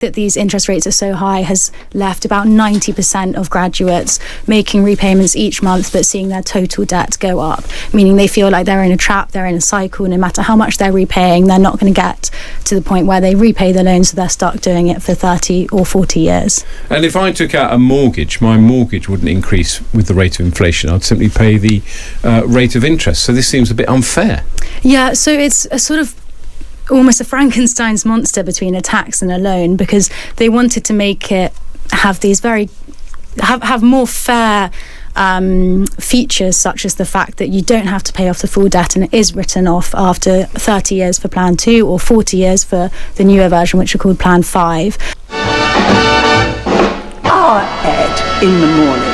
that these interest rates are so high has left about 90% of graduates making repayments each month but seeing their total debt go up, meaning they feel like they're in a trap, they're in a cycle. No matter how much they're repaying, they're not going to get to the point where they repay the loan, so they're stuck doing it for 30 or 40 years. And if I took out a mortgage, my mortgage wouldn't increase with the rate of inflation. I'd simply pay the rate of interest. So this seems a bit unfair. Yeah, so it's a sort of almost a Frankenstein's monster between a tax and a loan, because they wanted to make it have these have more fair features, such as the fact that you don't have to pay off the full debt and it is written off after 30 years for Plan 2 or 40 years for the newer version, which are called Plan 5. Our Ed in the morning.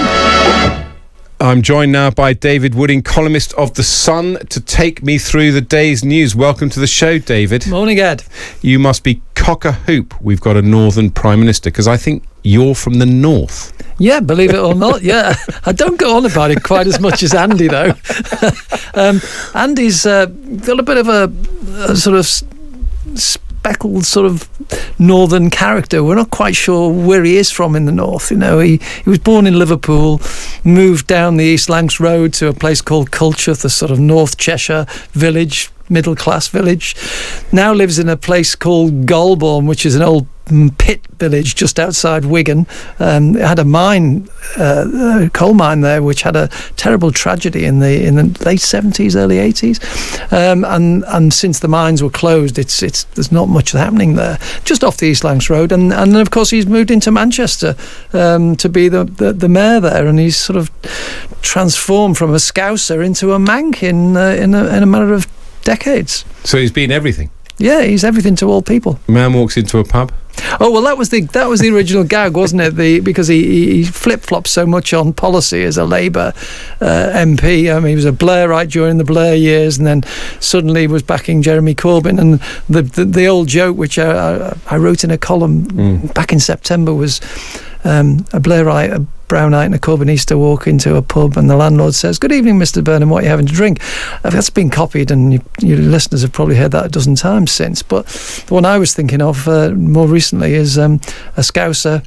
I'm joined now by David Wooding, columnist of The Sun, to take me through the day's news. Welcome to the show, David. Morning, Ed. You must be cock-a-hoop we've got a Northern Prime Minister, because I think you're from the North. Yeah, believe it or not, yeah. I don't go on about it quite as much as Andy, though. Andy's got a bit of a sort of speckled sort of northern character. We're not quite sure where he is from in the north. You know, he was born in Liverpool, moved down the East Lancs Road to a place called Culcheth, a sort of North Cheshire village, middle class village. Now lives in a place called Golborne, which is an old pit village just outside Wigan. It had a mine, coal mine there, which had a terrible tragedy in the late 70s, early 80s, and since the mines were closed, there's not much happening there, just off the East Lancs Road, and of course he's moved into Manchester to be the mayor there, and he's sort of transformed from a Scouser into a Manc in a matter of decades. So he's been everything. Yeah, he's everything to all people. Man walks into a pub. Oh well, that was the original gag, wasn't it? Because he flip-flopped so much on policy as a Labour MP. I mean, he was a Blairite during the Blair years, and then suddenly was backing Jeremy Corbyn. And the old joke, which I wrote in a column back in September, was a Blairite, a Brownite and a Corbynista walk into a pub, and the landlord says, "Good evening, Mr. Burnham, what are you having to drink?" That's been copied, and your listeners have probably heard that a dozen times since. But the one I was thinking of more recently is a Scouser,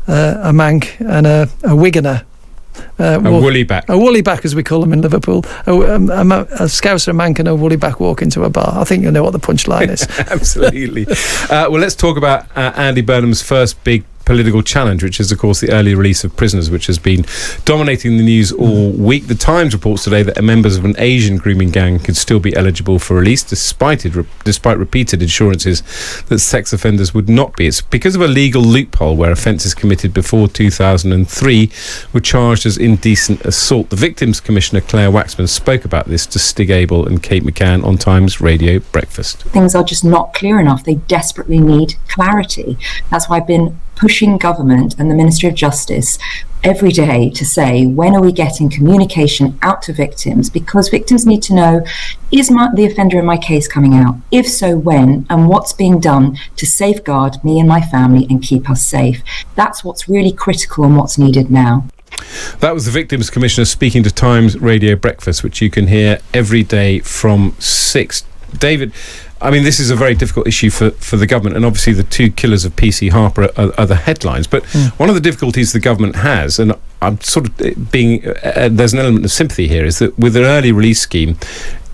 a Manc, and a Wiganer. A woollyback. A woollyback, as we call them in Liverpool. A Scouser, a Manc and a woollyback walk into a bar. I think you'll know what the punchline is. Absolutely. Well, let's talk about Andy Burnham's first big political challenge, which is of course the early release of prisoners, which has been dominating the news all week. The Times reports today that members of an Asian grooming gang could still be eligible for release despite repeated assurances that sex offenders would not be. It's because of a legal loophole where offences committed before 2003 were charged as indecent assault. The Victims Commissioner Claire Waxman spoke about this to Stig Abel and Kate McCann on Times Radio Breakfast. Things are just not clear enough. They desperately need clarity. That's why I've been pushing government and the Ministry of Justice every day to say, when are we getting communication out to victims? Because victims need to know, is the offender in my case coming out? If so, when? And what's being done to safeguard me and my family and keep us safe? That's what's really critical and what's needed now. That was the Victims Commissioner speaking to Times Radio Breakfast, which you can hear every day from 6. David, I mean, this is a very difficult issue for the government, and obviously the two killers of PC Harper are the headlines. But one of the difficulties the government has, and I'm sort of being there's an element of sympathy here, is that with an early release scheme,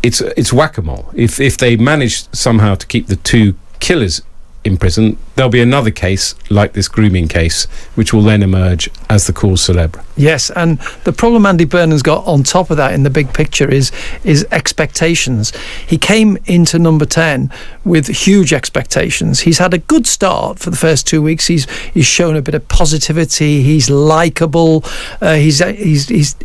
it's whack-a-mole. If they manage somehow to keep the two killers in prison, there'll be another case like this grooming case, which will then emerge as the cause célèbre. Yes, and the problem Andy Burnham's got on top of that in the big picture is expectations. He came into number 10 with huge expectations. He's had a good start for the first 2 weeks. He's shown a bit of positivity. He's likeable. He's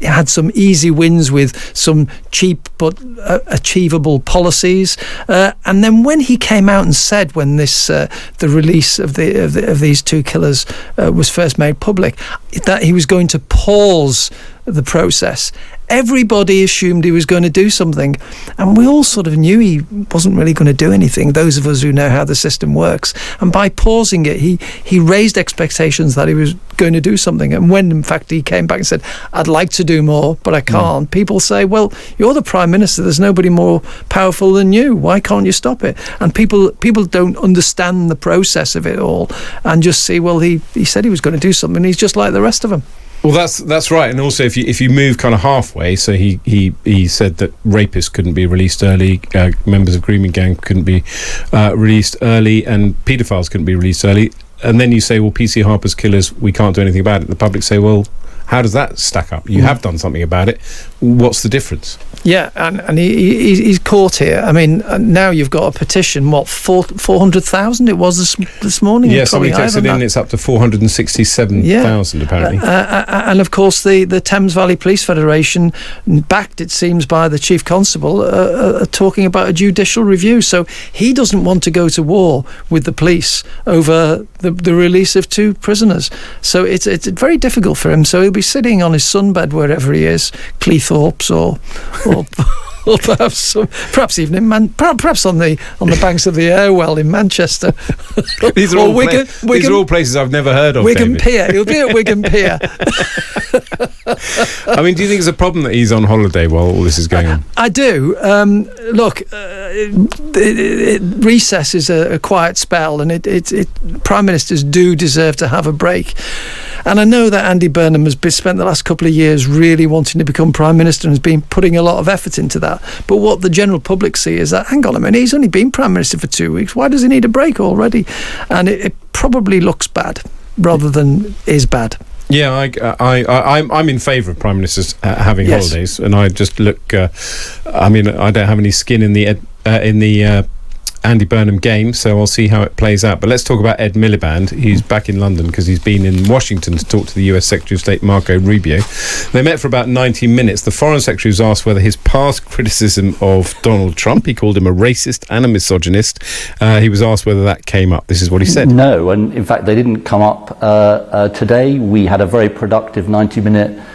had some easy wins with some cheap but achievable policies. And then when he came out and said, when the release of these two killers was first made public, that he was going to pause the process. Everybody assumed he was going to do something, and we all sort of knew he wasn't really going to do anything, those of us who know how the system works. And by pausing it, he raised expectations that he was going to do something. And when, in fact, he came back and said, I'd like to do more, but I can't, people say, well, you're the Prime Minister, there's nobody more powerful than you, why can't you stop it? And people don't understand the process of it all and just see, well, he said he was going to do something, he's just like the rest of them. Well, that's right, and also if you move kind of halfway, so he said that rapists couldn't be released early, members of grooming gang couldn't be released early, and paedophiles couldn't be released early, and then you say, well, PC Harper's killers, we can't do anything about it. The public say, well, how does that stack up? You have done something about it. What's the difference? Yeah, and he's caught here. I mean, now you've got a petition, 400,000 it was this morning? Yeah, somebody texted in, it's up to 467,000 apparently. And of course the Thames Valley Police Federation, backed it seems by the Chief Constable, are talking about a judicial review. So he doesn't want to go to war with the police over the release of 2 prisoners. So it's very difficult for him. So he'll be sitting on his sunbed wherever he is, Cleethorpes or perhaps even perhaps on the banks of the Irwell in Manchester. These are all places I've never heard of. Wigan Pier. He'll be at Wigan Pier. I mean, do you think it's a problem that he's on holiday while all this is going on? I do. Look, recess is a quiet spell, and Prime Ministers do deserve to have a break. And I know that Andy Burnham has spent the last couple of years really wanting to become Prime Minister and has been putting a lot of effort into that. But what the general public see is that, hang on a minute, he's only been Prime Minister for 2 weeks. Why does he need a break already? And it probably looks bad rather than is bad. Yeah, I'm in favour of Prime Ministers having holidays, and I just look. I mean, I don't have any skin in the Andy Burnham game, so I'll see how it plays out. But let's talk about Ed Miliband. He's back in London because he's been in Washington to talk to the US Secretary of State Marco Rubio. They met for about 90 minutes. The Foreign Secretary was asked whether his past criticism of Donald Trump, he called him a racist and a misogynist, he was asked whether that came up. This is what he said. No, and in fact they didn't come up today. We had a very productive 90-minute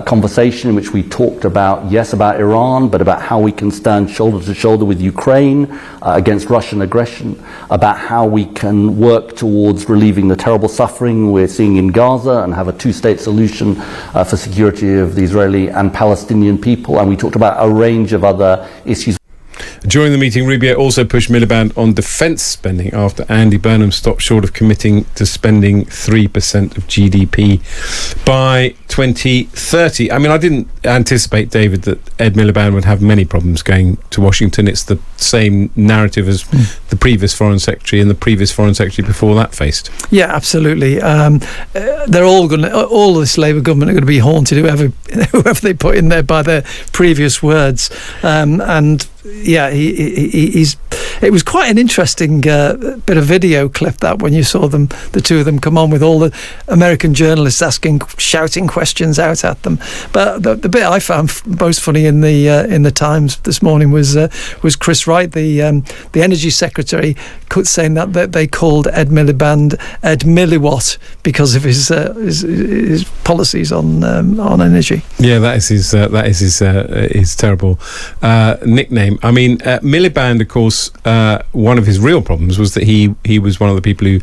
conversation in which we talked about Iran, but about how we can stand shoulder to shoulder with Ukraine against Russian aggression, about how we can work towards relieving the terrible suffering we're seeing in Gaza and have a 2-state solution for security of the Israeli and Palestinian people. And we talked about a range of other issues. During the meeting, Rubio also pushed Miliband on defence spending after Andy Burnham stopped short of committing to spending 3% of GDP by 2030. I mean, I didn't anticipate, David, that Ed Miliband would have many problems going to Washington. It's the same narrative as the previous Foreign Secretary and the previous Foreign Secretary before that faced. Yeah, absolutely. They're all this Labour government are going to be haunted, whoever they put in there, by their previous words. And yeah, it was quite an interesting bit of video clip, that, when you saw the two of them come on with all the American journalists shouting questions out at them. But the bit I found most funny in the Times this morning was Chris Wright, the Energy Secretary, saying that they called Ed Miliband Ed Milliwatt because of his policies on energy. Yeah, that is his terrible nickname. I mean, Miliband, of course, one of his real problems was that he was one of the people who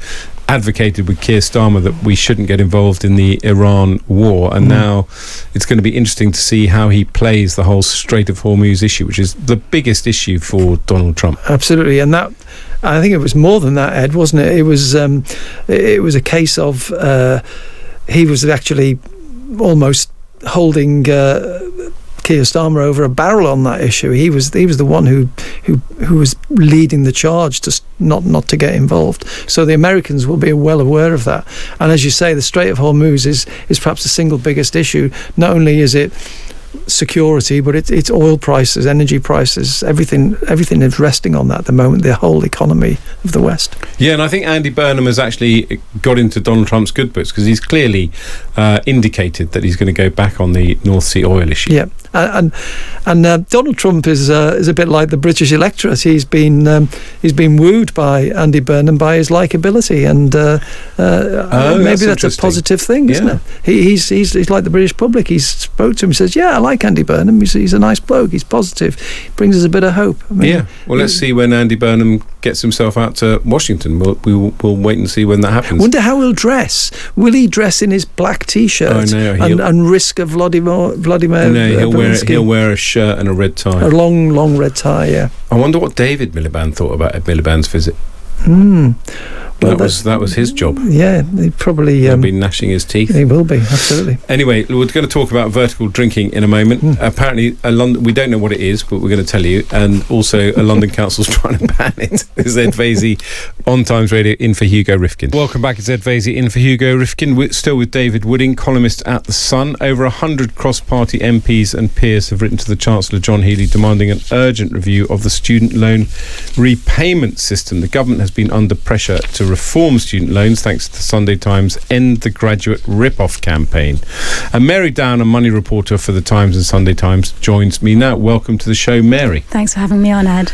advocated with Keir Starmer that we shouldn't get involved in the Iran war, and now it's going to be interesting to see how he plays the whole Strait of Hormuz issue, which is the biggest issue for Donald Trump. Absolutely, and that, I think it was more than that, Ed, wasn't it? It was a case of he was actually almost holding Keir Starmer over a barrel on that issue. He was the one who was leading the charge to not to get involved. So the Americans will be well aware of that. And as you say, the Strait of Hormuz is perhaps the single biggest issue. Not only is it security, but it's oil prices, energy prices, everything is resting on that at the moment, the whole economy of the West. Yeah, and I think Andy Burnham has actually got into Donald Trump's good books because he's clearly indicated that he's going to go back on the North Sea oil issue. Yeah, and Donald Trump is a bit like the British electorate. He's been wooed by Andy Burnham by his likability, and maybe that's a positive thing, isn't it? He's like the British public. He spoke to him, he says, "Yeah, I like Andy Burnham. He's a nice bloke. He's positive. He brings us a bit of hope." I mean, well, let's see when Andy Burnham gets himself out to Washington. We'll wait and see when that happens. Wonder how he'll dress. Will he dress in his black T-shirt and risk a Vladimir? No, he'll wear a shirt and a red tie. A long red tie. Yeah. I wonder what David Miliband thought about Ed Miliband's visit. Well, that was his job. Yeah, he probably he'll be gnashing his teeth. He will be, absolutely. Anyway, we're going to talk about vertical drinking in a moment. Apparently, we don't know what it is, but we're going to tell you. And also, a London council's trying to ban it. This is Ed Vaizey on Times Radio, in for Hugo Rifkin. Welcome back. It's Ed Vaizey in for Hugo Rifkin. We're still with David Wooding, columnist at The Sun. Over 100 cross-party MPs and peers have written to the Chancellor John Healey demanding an urgent review of the student loan repayment system. The government has been under pressure to reform student loans thanks to the Sunday Times End the Graduate Rip-Off campaign. And Mary Down, a money reporter for the Times and Sunday Times, joins me now. Welcome to the show, Mary. Thanks for having me on, Ed.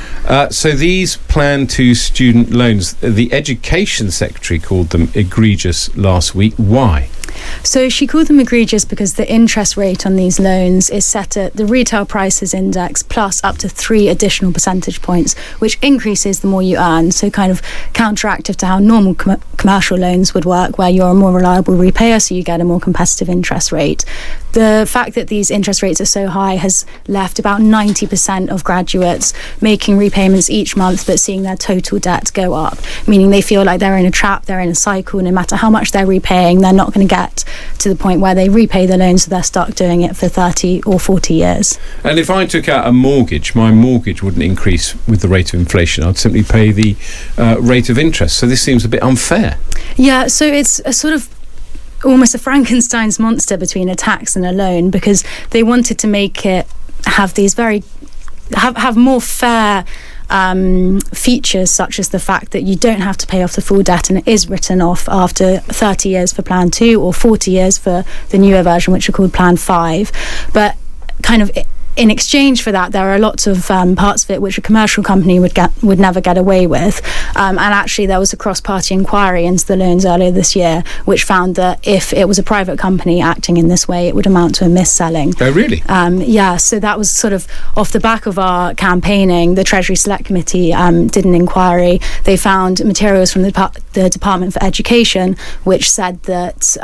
So these Plan 2 student loans, the Education Secretary called them egregious last week. Why? So she called them egregious because the interest rate on these loans is set at the retail prices index plus up to 3 additional percentage points, which increases the more you earn. So kind of counteractive to how normal commercial loans would work, where you're a more reliable repayer, so you get a more competitive interest rate. The fact that these interest rates are so high has left about 90% of graduates making repayments each month but seeing their total debt go up, meaning they feel like they're in a trap, they're in a cycle. No matter how much they're repaying, they're not going to get to the point where they repay the loan, so they're stuck doing it for 30 or 40 years. And if I took out a mortgage, my mortgage wouldn't increase with the rate of inflation. I'd simply pay the rate of interest. So this seems a bit unfair. Yeah, so it's a sort of almost a Frankenstein's monster between a tax and a loan, because they wanted to make it have these have more fair features, such as the fact that you don't have to pay off the full debt and it is written off after 30 years for Plan 2 or 40 years for the newer version, which are called Plan 5. But kind of in exchange for that, there are lots of parts of it which a commercial company would never get away with. And actually, there was a cross-party inquiry into the loans earlier this year, which found that if it was a private company acting in this way, it would amount to a mis-selling. Oh, really? Yeah, so that was sort of off the back of our campaigning. The Treasury Select Committee did an inquiry. They found materials from the Department for Education, which said that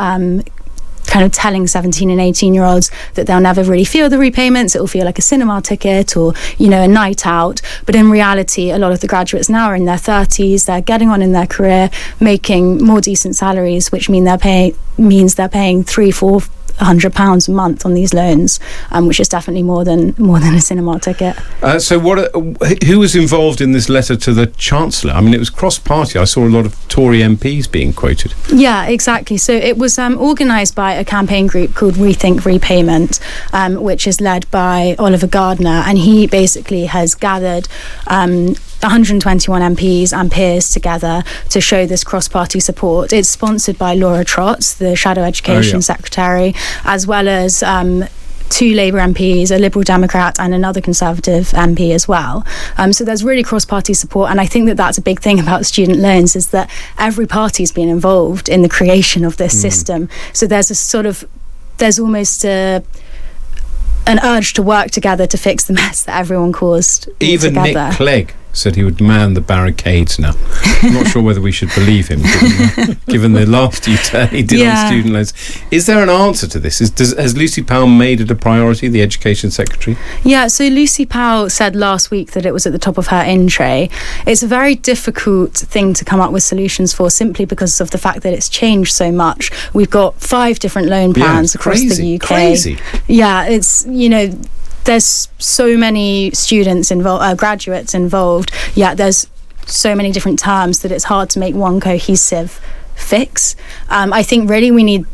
kind of telling 17 and 18-year-olds that they'll never really feel the repayments. It will feel like a cinema ticket or, a night out. But in reality, a lot of the graduates now are in their 30s. They're getting on in their career, making more decent salaries, which means they're paying £300-400 a month on these loans, which is definitely more than a cinema ticket. So who was involved in this letter to the Chancellor? I mean, it was cross-party. I saw a lot of Tory MPs being quoted. Yeah, exactly. So it was organised by a campaign group called Rethink Repayment, which is led by Oliver Gardner, and he basically has gathered 121 MPs and peers together to show this cross-party support. It's sponsored by Laura Trotz, the Shadow Education Secretary, as well as 2 Labour MPs, a Liberal Democrat and another Conservative MP as well. So there's really cross-party support, and I think that that's a big thing about student loans, is that every party's been involved in the creation of this system. So there's almost an urge to work together to fix the mess that everyone caused. Even together. Nick Clegg said he would man the barricades now. I'm not sure whether we should believe him, given the last U-turn he did on student loans. Is there an answer to this? Has Lucy Powell made it a priority, the Education Secretary? Yeah, so Lucy Powell said last week that it was at the top of her in tray. It's a very difficult thing to come up with solutions for, simply because of the fact that it's changed so much. We've got 5 different loan plans across the UK. Crazy. Yeah, it's, there's so many students involved, graduates involved, yet there's so many different terms that it's hard to make one cohesive fix. I think really we need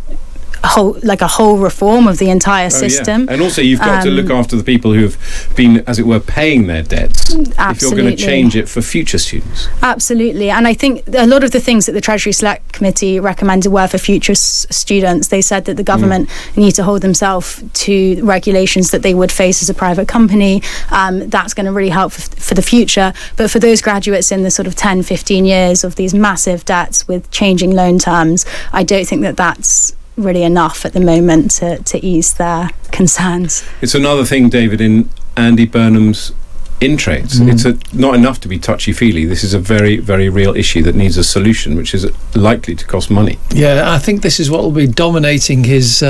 a whole reform of the entire system. And also you've got to look after the people who have been, as it were, paying their debts. Absolutely. If you're going to change it for future students. Absolutely. And I think a lot of the things that the Treasury Select Committee recommended were for future students. They said that the government need to hold themselves to regulations that they would face as a private company. That's going to really help for the future. But for those graduates in the sort of 10, 15 years of these massive debts with changing loan terms, I don't think that that's really enough at the moment to ease their concerns. It's another thing, David, in Andy Burnham's in-trades. It's not enough to be touchy-feely. This is a very, very real issue that needs a solution, which is likely to cost money. Yeah, I think this is what will be dominating his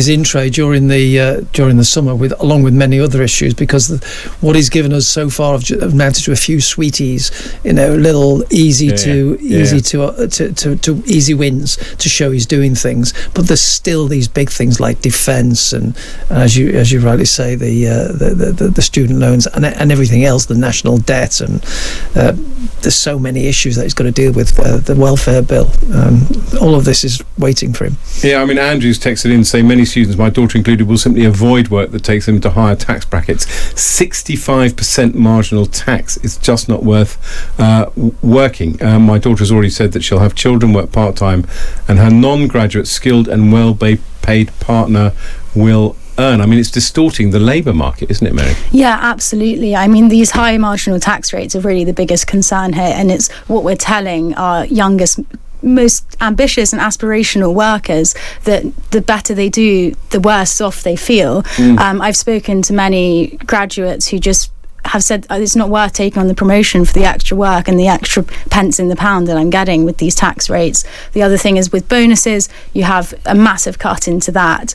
in-trade during the summer, along with many other issues, because what he's given us so far have amounted to a few sweeties, little easy wins to show he's doing things. But there's still these big things like defence and as you rightly say, the student loans and everything else, the national debt, and there's so many issues that he's got to deal with. The welfare bill, all of this is waiting for him. Yeah, I mean, Andrew's texted in saying many students, my daughter included, will simply avoid work that takes them to higher tax brackets. 65% marginal tax is just not worth working. My daughter has already said that she'll have children, work part-time, and her non-graduate skilled and well-paid partner will earn. I mean, it's distorting the labour market, isn't it, Mary? Yeah, absolutely. I mean, these high marginal tax rates are really the biggest concern here, and it's what we're telling our youngest, most ambitious and aspirational workers, that the better they do, the worse off they feel. I've spoken to many graduates who just have said it's not worth taking on the promotion for the extra work and the extra pence in the pound that I'm getting with these tax rates. The other thing is with bonuses, you have a massive cut into that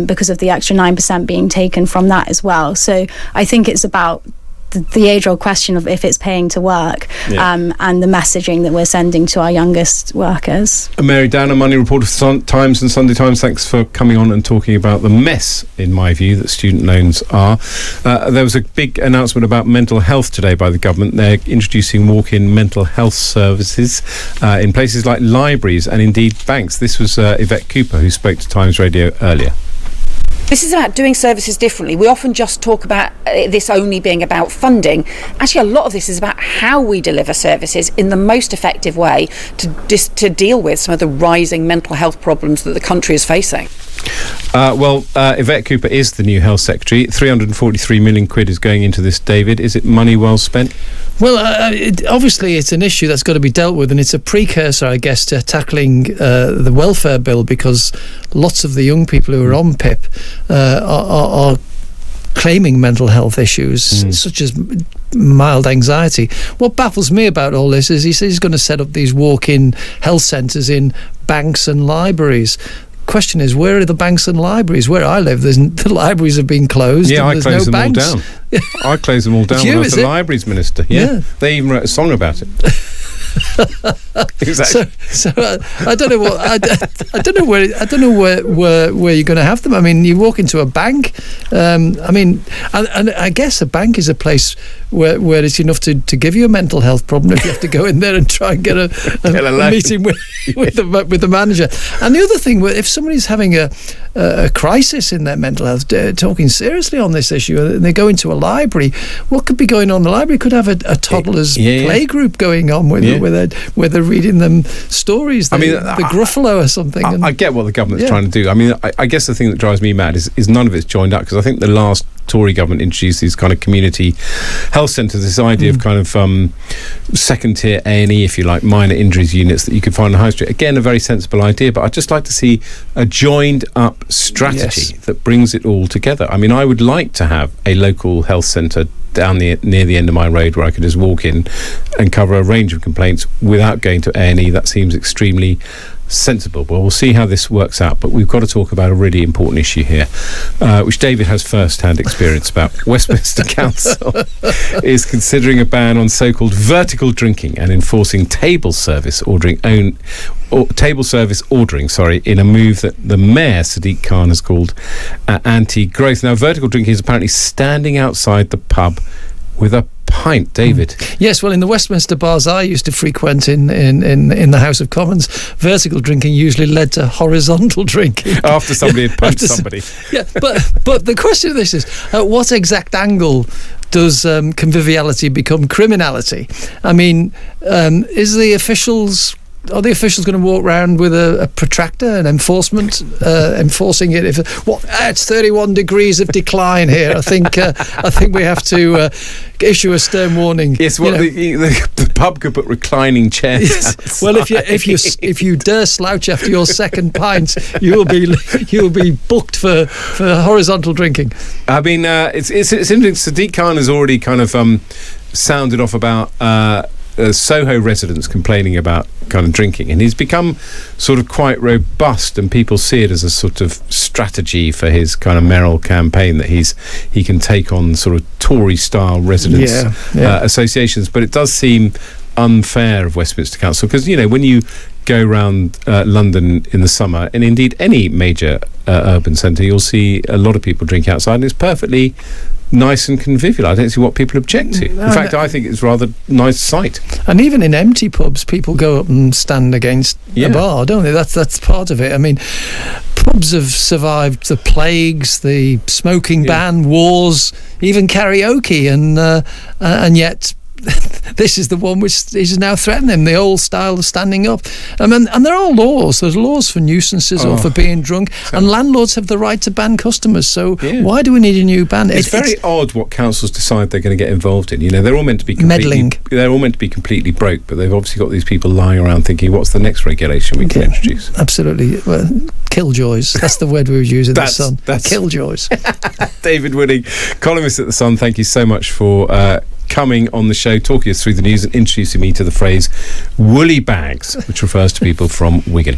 because of the extra 9% being taken from that as well. So I think it's about the age-old question of if it's paying to work, and the messaging that we're sending to our youngest workers. Mary Downer, Money Reporter for Times and Sunday Times, thanks for coming on and talking about the mess, in my view, that student loans are. There was a big announcement about mental health today by the government. They're introducing walk-in mental health services in places like libraries and indeed banks. This was Yvette Cooper, who spoke to Times Radio earlier. This is about doing services differently. We often just talk about this only being about funding. Actually, a lot of this is about how we deliver services in the most effective way to deal with some of the rising mental health problems that the country is facing. Yvette Cooper is the new Health Secretary. 343 million quid is going into this, David. Is it money well spent? Well, obviously it's an issue that's got to be dealt with, and it's a precursor, I guess, to tackling the welfare bill, because lots of the young people who are on PIP are claiming mental health issues such as mild anxiety. What baffles me about all this is he says he's going to set up these walk-in health centres in banks and libraries. Question is, where are the banks and libraries? Where I live, the libraries have been closed. Yeah, and I closed them all down. I closed them all down when I was the libraries minister. Yeah. They even wrote a song about it. Exactly. So I don't know what I don't know where you're going to have them. I mean, you walk into a bank. And I guess a bank is a place where it's enough to give you a mental health problem if you have to go in there and try and get a meeting with the manager. And the other thing, if somebody's having a crisis in their mental health, talking seriously on this issue, and they go into a library, what could be going on? The library could have a toddler's play group going on where they're reading them stories. The Gruffalo or something. I get what the government's trying to do. I mean, I guess the thing that drives me mad is none of it's joined up, because I think the last Tory government introduced these kind of community health centres, this idea of kind of second tier A&E, if you like, minor injuries units that you could find on High Street. Again, a very sensible idea, but I'd just like to see a joined up strategy that brings it all together. I mean, I would like to have a local health centre down near the end of my road where I could just walk in and cover a range of complaints without going to A&E. That seems extremely sensible. Well, we'll see how this works out, but we've got to talk about a really important issue here, which David has first-hand experience about. Westminster Council is considering a ban on so-called vertical drinking and enforcing table service ordering in a move that the Mayor, Sadiq Khan, has called anti-growth. Now, vertical drinking is apparently standing outside the pub with a pint, David. Yes, well, in the Westminster bars I used to frequent in the House of Commons, vertical drinking usually led to horizontal drinking. After somebody had punched somebody. Yeah, but the question of this is, at what exact angle does conviviality become criminality? I mean, are the officials going to walk around with a protractor and enforcing it? It's 31 degrees of decline here. I think we have to issue a stern warning. Yes, the pub could put reclining chairs. Yes. Well, if you dare slouch after your second pint, you'll be booked for horizontal drinking. I mean, it's interesting. Sadiq Khan has already kind of sounded off about Soho residents complaining about kind of drinking, and he's become sort of quite robust, and people see it as a sort of strategy for his kind of mayoral campaign, that he can take on sort of Tory style residents associations. But it does seem unfair of Westminster Council, because when you go around London in the summer, and indeed any major urban centre, you'll see a lot of people drink outside, and it's perfectly nice and convivial. I don't see what people object to. In fact, I think it's rather nice sight. And even in empty pubs, people go up and stand against a bar, don't they? That's part of it. I mean, pubs have survived the plagues, the smoking ban, wars, even karaoke, and yet this is the one which is now threatening the old style of standing up. And there are laws. There's laws for nuisances or for being drunk, and landlords have the right to ban customers. So why do we need a new ban? It's very odd what councils decide they're going to get involved in. They're all meant to be meddling. They're all meant to be completely broke, but they've obviously got these people lying around thinking, what's the next regulation we can introduce? Absolutely. Well, killjoys. That's the word we would use in The Sun. Killjoys. David Wooding, columnist at The Sun, thank you so much for coming on the show, talking us through the news and introducing me to the phrase woolly bags, which refers to people from Wigan.